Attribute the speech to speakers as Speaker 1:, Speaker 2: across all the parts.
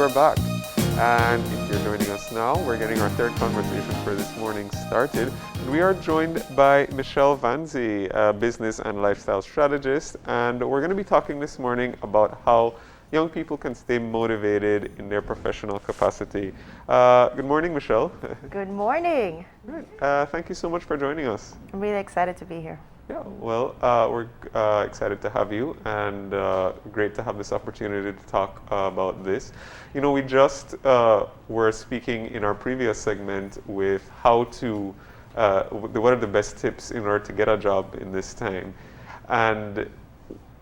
Speaker 1: we're back. And if you're joining us now, we're getting our third conversation for this morning started. And we are joined by Michelle Vanzi, a business and lifestyle strategist. And we're going to be talking this morning about how young people can stay motivated in their professional capacity. Good morning, Michelle.
Speaker 2: Good morning.
Speaker 1: Good. Thank you so much for joining us.
Speaker 2: I'm really excited to be here.
Speaker 1: Yeah, well, we're excited to have you, and great to have this opportunity to talk about this. You know, we just were speaking in our previous segment with how to, what are the best tips in order to get a job in this time. And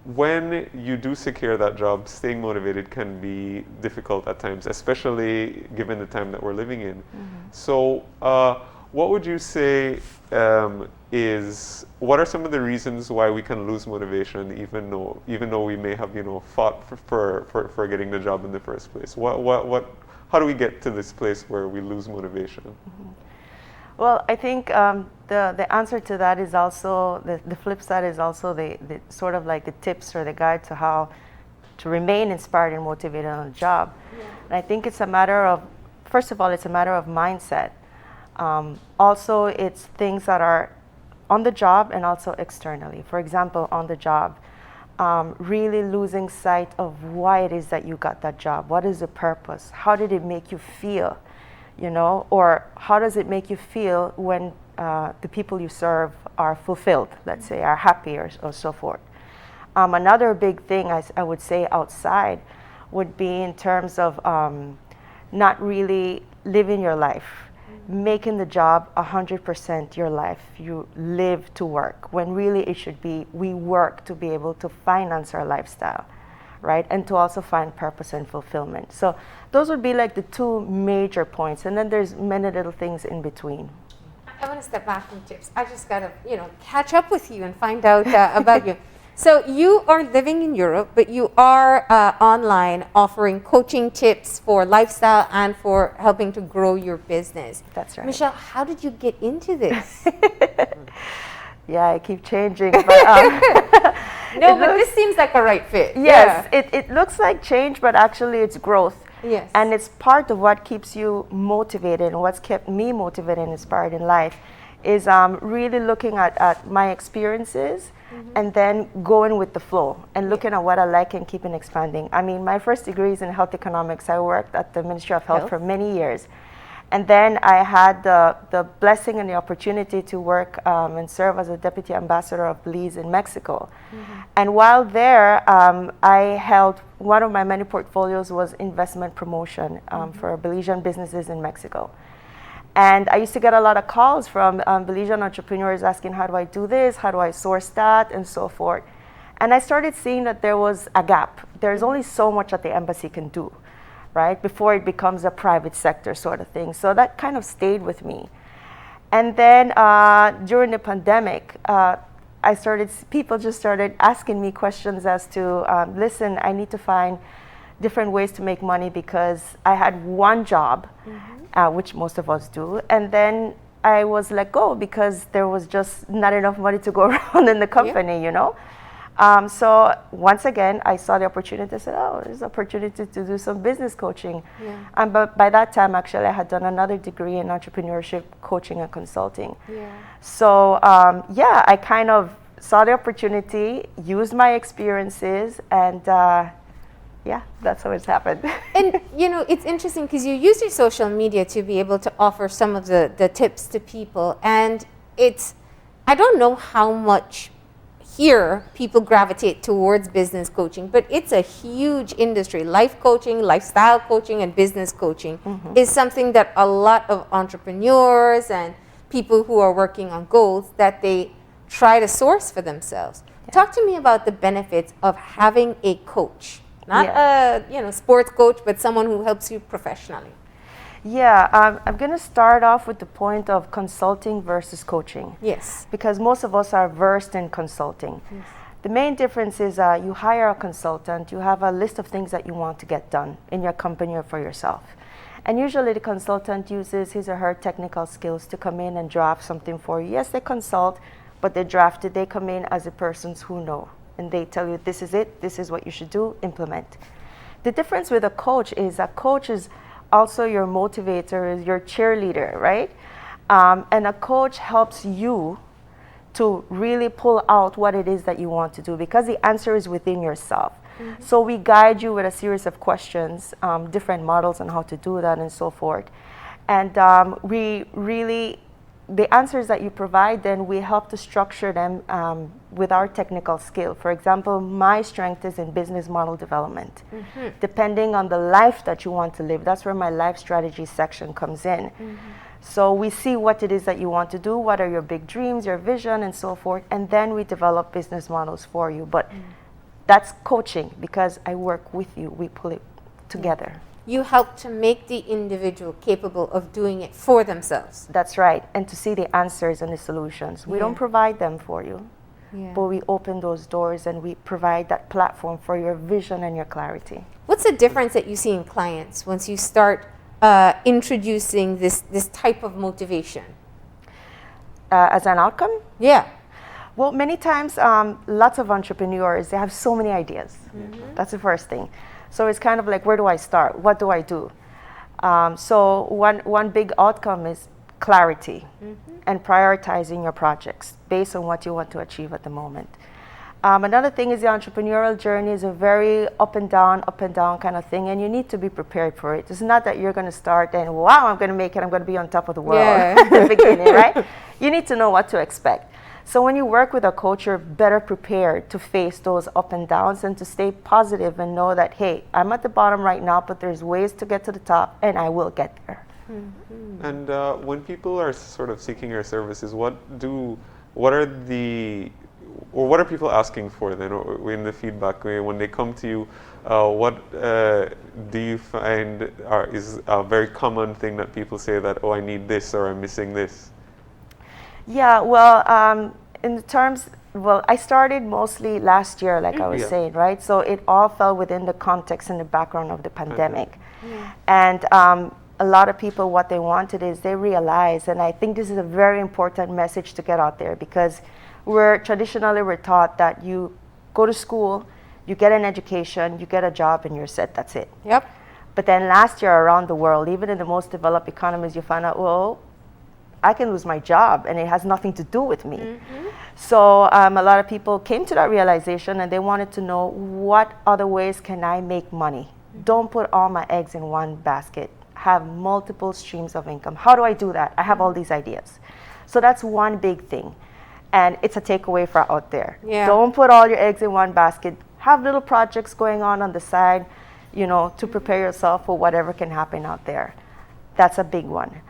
Speaker 1: when you do secure that job, staying motivated can be difficult at times, especially given the time that we're living in. Mm-hmm. So, what would you say what are some of the reasons why we can lose motivation, even though we may have fought for getting the job in the first place? How do we get to this place where we lose motivation?
Speaker 2: Mm-hmm. Well, I think the answer to that is also the flip side is also the sort of like the tips or the guide to how to remain inspired and motivated on a job. Yeah. And I think it's a matter of, first of all, it's a matter of mindset. Also, it's things that are on the job and also externally. For example, on the job, really losing sight of why it is that you got that job. What is the purpose? How did it make you feel? Or how does it make you feel when the people you serve are fulfilled, let's say, are happy or so forth. Another big thing I would say outside would be in terms of not really living your life. Making the job 100% your life. You live to work, when really it should be we work to be able to finance our lifestyle, right? And to also find purpose and fulfillment. So those would be like the two major points, and then there's many little things in between.
Speaker 3: I want to step back from tips. I just got to, catch up with you and find out about you. So you are living in Europe, but you are online offering coaching tips for lifestyle and for helping to grow your business.
Speaker 2: That's right.
Speaker 3: Michelle, how did you get into this?
Speaker 2: Yeah, I keep changing. But,
Speaker 3: this seems like a right fit.
Speaker 2: Yes, yeah. It looks like change, but actually it's growth.
Speaker 3: Yes.
Speaker 2: And it's part of what keeps you motivated, and what's kept me motivated and inspired in life is really looking at my experiences. Mm-hmm. And then going with the flow and looking at what I like and keeping expanding. I mean, my first degree is in health economics. I worked at the Ministry of Health for many years. And then I had the blessing and the opportunity to work and serve as a deputy ambassador of Belize in Mexico. Mm-hmm. And while there, I held one of my many portfolios was investment promotion for Belizean businesses in Mexico. And I used to get a lot of calls from Belizean entrepreneurs asking, how do I do this? How do I source that? And so forth. And I started seeing that there was a gap. There's only so much that the embassy can do, right? Before it becomes a private sector sort of thing. So that kind of stayed with me. And then during the pandemic, people just started asking me questions as to, listen, I need to find different ways to make money because I had one job. Mm-hmm. Which most of us do, and then I was let go because there was just not enough money to go around in the company, So once again, I saw the opportunity. I said, there's an opportunity to do some business coaching. Yeah. But by that time, actually, I had done another degree in entrepreneurship, coaching, and consulting. Yeah. So, I kind of saw the opportunity, used my experiences, and that's how it's happened.
Speaker 3: And, it's interesting because you use your social media to be able to offer some of the tips to people. And I don't know how much here people gravitate towards business coaching, but it's a huge industry. Life coaching, lifestyle coaching, and business coaching is something that a lot of entrepreneurs and people who are working on goals that they try to source for themselves. Yeah. Talk to me about the benefits of having a coach. Not a sports coach, but someone who helps you professionally.
Speaker 2: Yeah, I'm going to start off with the point of consulting versus coaching.
Speaker 3: Yes.
Speaker 2: Because most of us are versed in consulting. Yes. The main difference is you hire a consultant, you have a list of things that you want to get done in your company or for yourself. And usually the consultant uses his or her technical skills to come in and draft something for you. Yes, they consult, but they draft it, they come in as the persons who know. And they tell you, this is it, this is what you should do, implement. the difference with a coach is a coach is also your motivator, is your cheerleader, right? And a coach helps you to really pull out what it is that you want to do, because the answer is within yourself. So we guide you with a series of questions, different models on how to do that and so forth. And we really, the answers that you provide, then we help to structure them with our technical skill. For example, my strength is in business model development. Depending on the life that you want to live, that's where my life strategy section comes in. So we see what it is that you want to do, what are your big dreams, your vision, and so forth, and then we develop business models for you. But that's coaching, because I work with you, we pull it together.
Speaker 3: You help to make the individual capable of doing it for themselves.
Speaker 2: That's right, and to see the answers and the solutions. We don't provide them for you, but we open those doors and we provide that platform for your vision and your clarity.
Speaker 3: What's the difference that you see in clients once you start introducing this type of motivation?
Speaker 2: As an outcome?
Speaker 3: Yeah.
Speaker 2: Well, many times, lots of entrepreneurs, they have so many ideas. That's the first thing. So it's kind of like, where do I start? What do I do? So one big outcome is clarity and prioritizing your projects based on what you want to achieve at the moment. Another thing is the entrepreneurial journey is a very up and down kind of thing, and you need to be prepared for it. It's not that you're going to start and, wow, I'm going to make it, I'm going to be on top of the world at the beginning, right? You need to know what to expect. So when you work with a coach, you're better prepared to face those up and downs and to stay positive and know that, hey, I'm at the bottom right now, but there's ways to get to the top, and I will get there.
Speaker 1: And when people are sort of seeking your services, what are people asking for then, or in the feedback when they come to you? What do you find is a very common thing that people say that, oh, I need this, or I'm missing this?
Speaker 2: Yeah, well, in terms, well, I started mostly last year, like I was saying, right? So it all fell within the context and the background of the pandemic. And a lot of people, what they wanted is they realized, and I think this is a very important message to get out there, because we're taught that you go to school, you get an education, you get a job, and you're set, that's it.
Speaker 3: Yep.
Speaker 2: But then last year around the world, even in the most developed economies, you find out, well, I can lose my job and it has nothing to do with me. So a lot of people came to that realization and they wanted to know, what other ways can I make money? Don't put all my eggs in one basket. Have multiple streams of income. How do I do that? I have all these ideas. So that's one big thing. And it's a takeaway for out there. Don't put all your eggs in one basket. Have little projects going on the side, you know, to prepare yourself for whatever can happen out there. That's a big one.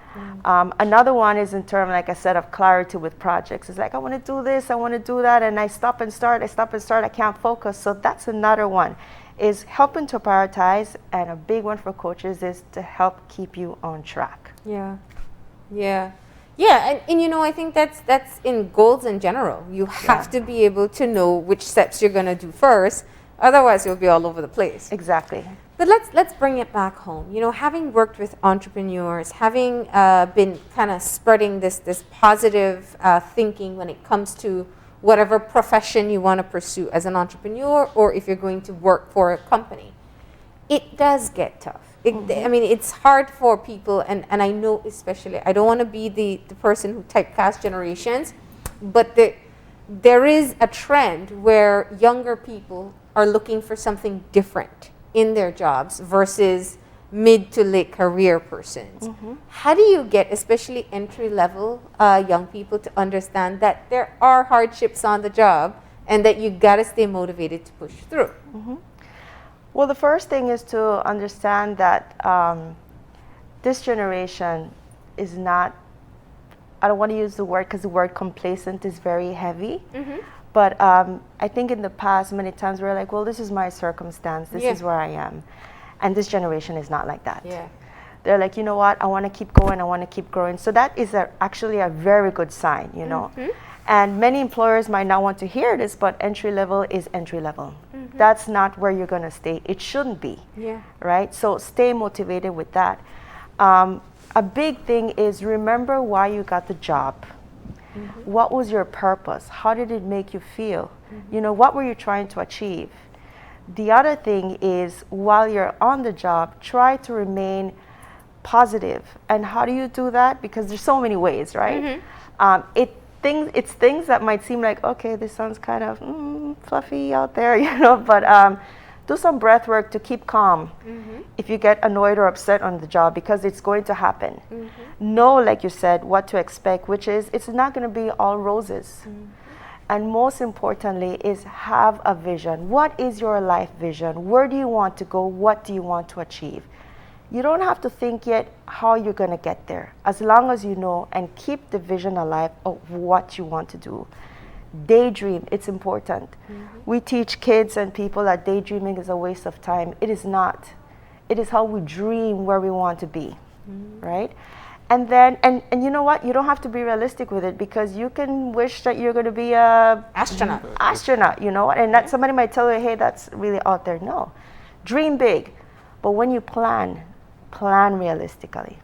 Speaker 2: Another one is in terms, like I said, of clarity with projects. It's like, I want to do this, I want to do that, and I stop and start, I can't focus. So that's another one, is helping to prioritize, and a big one for coaches is to help keep you on track.
Speaker 3: Yeah, and you know, I think that's in goals in general. You have to be able to know which steps you're going to do first, otherwise you'll be all over the place.
Speaker 2: Exactly.
Speaker 3: But let's bring it back home. You know, having worked with entrepreneurs, having been kind of spreading this positive thinking when it comes to whatever profession you want to pursue as an entrepreneur, or if you're going to work for a company, it does get tough. I mean, it's hard for people, and I know especially, I don't want to be the person who typecast generations, but there is a trend where younger people are looking for something different in their jobs versus mid to late career persons. How do you get, especially entry-level young people, to understand that there are hardships on the job and that you got to stay motivated to push through?
Speaker 2: Well, the first thing is to understand that this generation is not, I don't want to use the word because the word complacent is very heavy. But I think in the past, many times we're like, well, this is my circumstance. This is where I am. And this generation is not like that. They're like, you know what? I want to keep going. I want to keep growing. So that is actually a very good sign, you know. And many employers might not want to hear this, but entry level is entry level. That's not where you're going to stay. It shouldn't be. Right? So stay motivated with that. A big thing is remember why you got the job. What was your purpose? How did it make you feel? You know, what were you trying to achieve? The other thing is, while you're on the job, try to remain positive. And how do you do that? Because there's so many ways, right? It's things that might seem like, okay, this sounds kind of fluffy out there, but do some breath work to keep calm if you get annoyed or upset on the job, because it's going to happen. Know, like you said, what to expect, which is it's not going to be all roses. And most importantly is have a vision. What is your life vision? Where do you want to go? What do you want to achieve? You don't have to think yet how you're going to get there, as long as you know and keep the vision alive of what you want to do. Daydream, it's important. We teach kids and people that daydreaming is a waste of time. It is not. It is how we dream where we want to be, right? And then, and you know what? You don't have to be realistic with it, because you can wish that you're going to be a astronaut, and that somebody might tell you, hey, that's really out there. No, dream big, but when you plan realistically,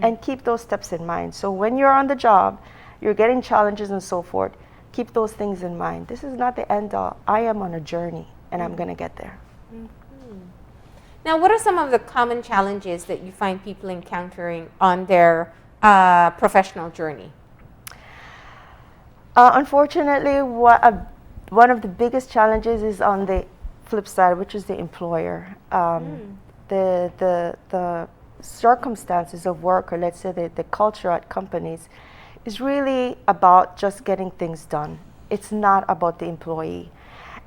Speaker 2: and keep those steps in mind. So when you're on the job, you're getting challenges and so forth, keep those things in mind. This is not the end all. I am on a journey, and I'm going to get there.
Speaker 3: Now, what are some of the common challenges that you find people encountering on their professional journey?
Speaker 2: Unfortunately, one of the biggest challenges is on the flip side, which is the employer. The circumstances of work, or let's say the culture at companies, is really about just getting things done. It's not about the employee.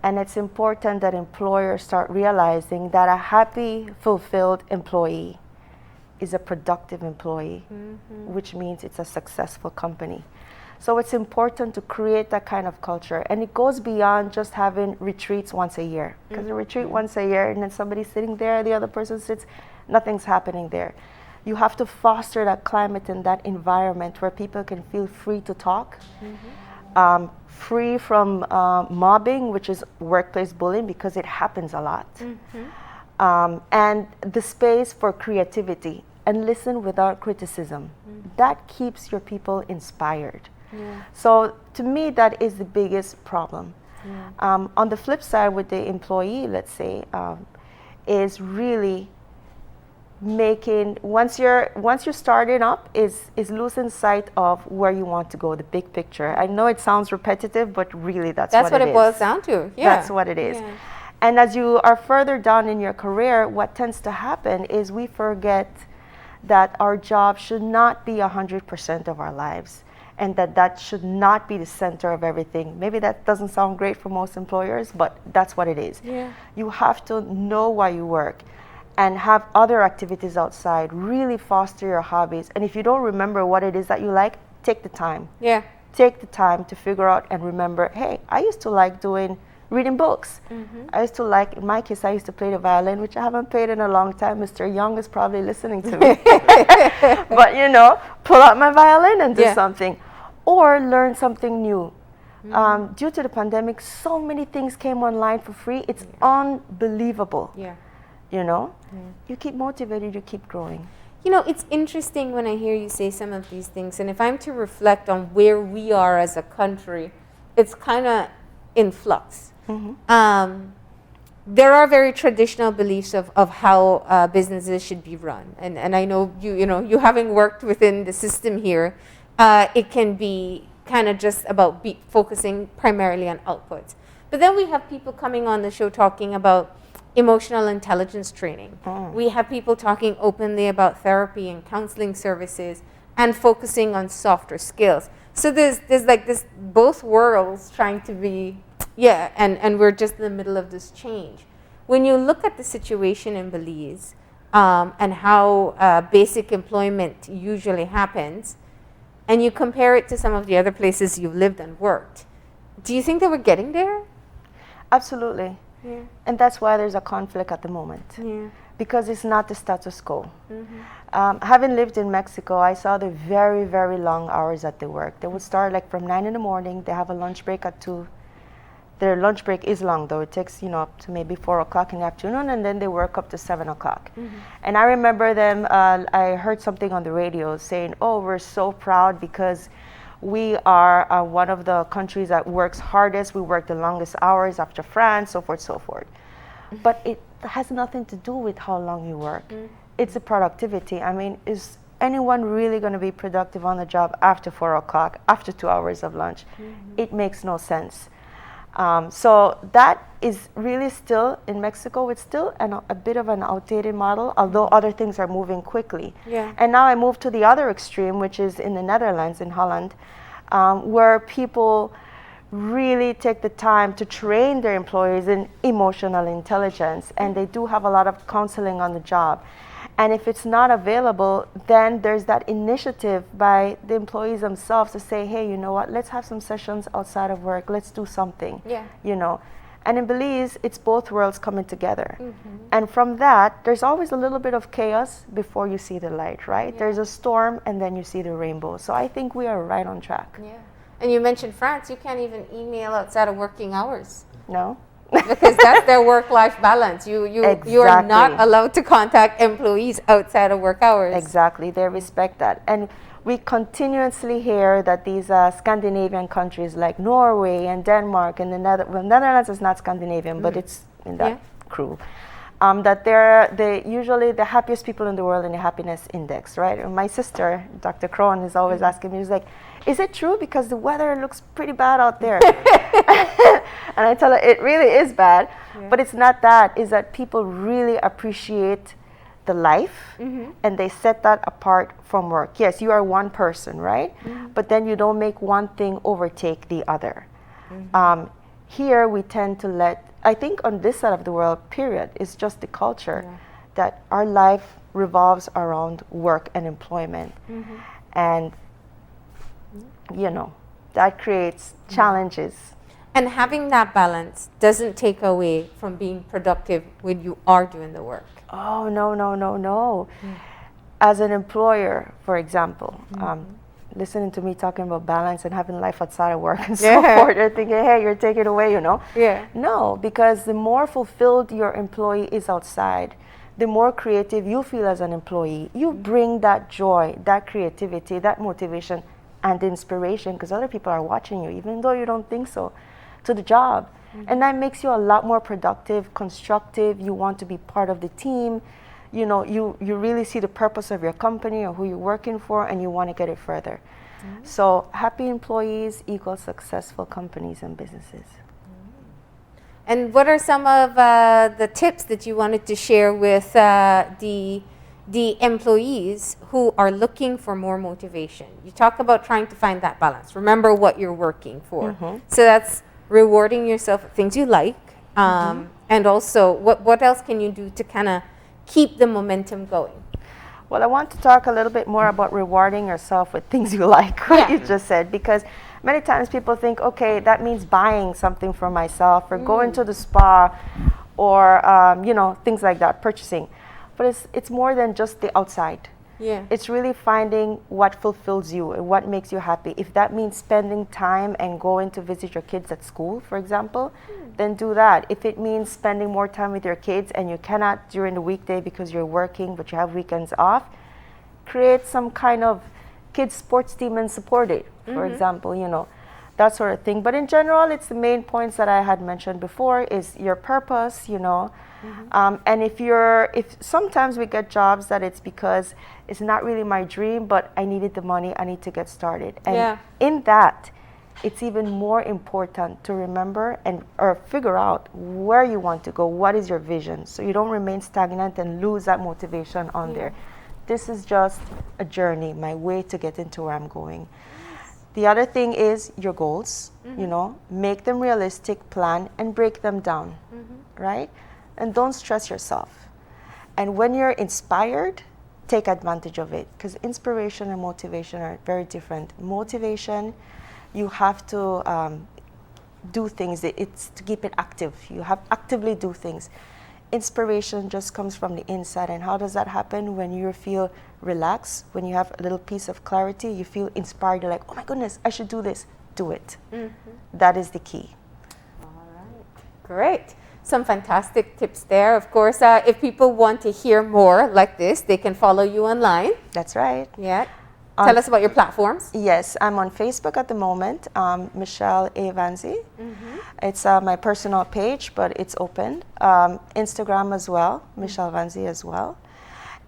Speaker 2: And it's important that employers start realizing that a happy, fulfilled employee is a productive employee, which means it's a successful company. So it's important to create that kind of culture. And it goes beyond just having retreats once a year. Because a retreat once a year, and then somebody's sitting there, the other person sits, nothing's happening there. You have to foster that climate and that environment where people can feel free to talk, free from mobbing, which is workplace bullying, because it happens a lot. And the space for creativity, and listen without criticism. That keeps your people inspired. So to me, that is the biggest problem. On the flip side, with the employee, let's say, is really making, once you're starting up, is losing sight of where you want to go, the big picture. I know it sounds repetitive, but really that's what it
Speaker 3: boils down to.
Speaker 2: That's what it is. And as you are further down in your career, what tends to happen is we forget that our job should not be 100% of our lives, and that should not be the center of everything. Maybe that doesn't sound great for most employers, but that's what it is. You have to know why you work and have other activities outside. Really foster your hobbies. And if you don't remember what it is that you like, take the time. Take the time to figure out and remember, hey, I used to like reading books. I used to like, in my case, I used to play the violin, which I haven't played in a long time. Mr. Young is probably listening to me. But, pull out my violin and do something. Or learn something new. Due to the pandemic, so many things came online for free. It's unbelievable. You keep motivated, you keep growing.
Speaker 3: It's interesting when I hear you say some of these things, and if I'm to reflect on where we are as a country, it's kind of in flux. There are very traditional beliefs of how businesses should be run, and I know you having worked within the system here, it can be kind of just about focusing primarily on outputs. But then we have people coming on the show talking about emotional intelligence training. We have people talking openly about therapy and counseling services and focusing on softer skills. So there's like this both worlds trying to be, and we're just in the middle of this change. When you look at the situation in Belize and how basic employment usually happens, and you compare it to some of the other places you've lived and worked, do you think that we're getting there?
Speaker 2: Absolutely. And that's why there's a conflict at the moment. Because it's not the status quo. Having lived in Mexico, I saw the very, very long hours that they work. They would start like from 9 in the morning. They have a lunch break at 2. Their lunch break is long, though. It takes, up to maybe 4 o'clock in the afternoon, and then they work up to 7 o'clock. And I remember them, I heard something on the radio saying, oh, we're so proud because we are one of the countries that works hardest. We work the longest hours after France, so forth, so forth. but it has nothing to do with how long you work. It's the productivity. I mean, is anyone really going to be productive on the job after 4 o'clock, after 2 hours of lunch? It makes no sense. So that is really still, in Mexico, it's still a bit of an outdated model, although other things are moving quickly.
Speaker 3: Yeah.
Speaker 2: And now I move to the other extreme, which is in the Netherlands, in Holland, where people really take the time to train their employees in emotional intelligence, and they do have a lot of counseling on the job. And if it's not available, then there's that initiative by the employees themselves to say, hey, you know what, let's have some sessions outside of work, let's do something.
Speaker 3: Yeah.
Speaker 2: You know. And in Belize, it's both worlds coming together. And from that, there's always a little bit of chaos before you see the light, right?
Speaker 3: Yeah.
Speaker 2: There's a storm and then you see the rainbow. So I think we are right on track.
Speaker 3: Yeah. And you mentioned France. You can't even email outside of working hours.
Speaker 2: No?
Speaker 3: Because that's their work-life balance. You are not
Speaker 2: Exactly.
Speaker 3: allowed to contact employees outside of work hours.
Speaker 2: Exactly, they respect that. And we continuously hear that these Scandinavian countries like Norway and Denmark and the Netherlands is not Scandinavian, but it's in that crew. That they're usually the happiest people in the world in the happiness index, right? And my sister, Dr. Krohn, is always asking me, she's like, is it true? Because the weather looks pretty bad out there. And I tell her, it really is bad, but it's not that. It's that people really appreciate the life and they set that apart from work. Yes, you are one person, right? But then you don't make one thing overtake the other. Here we tend to let, I think on this side of the world, period, it's just the culture that our life revolves around work and employment. And, you know, that creates challenges.
Speaker 3: And having that balance doesn't take away from being productive when you are doing the work.
Speaker 2: Oh, no, no, no, no. As an employer, for example, listening to me talking about balance and having life outside of work and so forth, they're thinking, hey, you're taking it away, you know?
Speaker 3: Yeah.
Speaker 2: No, because the more fulfilled your employee is outside, the more creative you feel as an employee. You bring that joy, that creativity, that motivation, and inspiration, because other people are watching you, even though you don't think so, to the job. And that makes you a lot more productive, constructive. You want to be part of the team. You know, you really see the purpose of your company or who you're working for, and you want to get it further. So happy employees equals successful companies and businesses.
Speaker 3: And what are some of the tips that you wanted to share with the employees who are looking for more motivation? You talk about trying to find that balance. Remember what you're working for. So that's rewarding yourself with things you like, and also what else can you do to kind of keep the momentum going?
Speaker 2: Well, I want to talk a little bit more about rewarding yourself with things you like, what you just said, because many times people think, okay, that means buying something for myself or going to the spa or, you know, things like that, purchasing. But it's more than just the outside.
Speaker 3: Yeah.
Speaker 2: It's really finding what fulfills you and what makes you happy. If that means spending time and going to visit your kids at school, for example, then do that. If it means spending more time with your kids and you cannot during the weekday because you're working but you have weekends off, create some kind of kids sports team and support it, for example, you know, that sort of thing. But in general, it's the main points that I had mentioned before is your purpose, you know. And if sometimes we get jobs that it's because it's not really my dream, but I needed the money, I need to get started. And in that, it's even more important to remember or figure out where you want to go, what is your vision, so you don't remain stagnant and lose that motivation on there. This is just a journey, my way to get into where I'm going. The other thing is your goals, you know, make them realistic, plan, and break them down, right? And don't stress yourself. And when you're inspired, take advantage of it, because inspiration and motivation are very different. Motivation, you have to do things. It's to keep it active. You have actively do things. Inspiration just comes from the inside. And how does that happen? When you feel relaxed, when you have a little piece of clarity, you feel inspired. You're like, oh my goodness, I should do this. Do it. That is the key.
Speaker 3: All right. Great. Some fantastic tips there. Of course, if people want to hear more like this, they can follow you online.
Speaker 2: That's right.
Speaker 3: Yeah. Tell us about your platforms.
Speaker 2: Yes, I'm on Facebook at the moment, Michelle A. Vanzi. It's my personal page, but it's open. Instagram as well, Michelle Vanzi as well.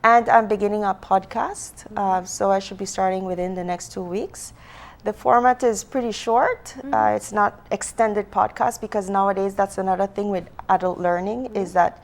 Speaker 2: And I'm beginning a podcast, so I should be starting within the next 2 weeks. The format is pretty short. It's not extended podcast, because nowadays that's another thing with adult learning is that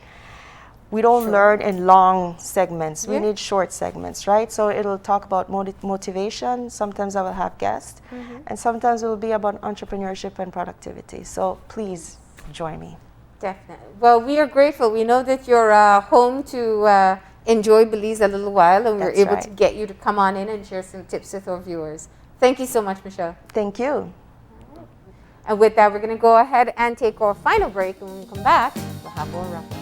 Speaker 2: we don't learn in long segments. We need short segments, right? So it'll talk about motivation. Sometimes I will have guests, and sometimes it will be about entrepreneurship and productivity. So please join me.
Speaker 3: Definitely. Well, we are grateful. We know that you're home to enjoy Belize a little while, and we're
Speaker 2: That's
Speaker 3: able
Speaker 2: right.
Speaker 3: to get you to come on in and share some tips with our viewers. Thank you so much, Michelle.
Speaker 2: Thank you.
Speaker 3: And with that, we're going to go ahead and take our final break. And when we come back, we'll have our wrap up.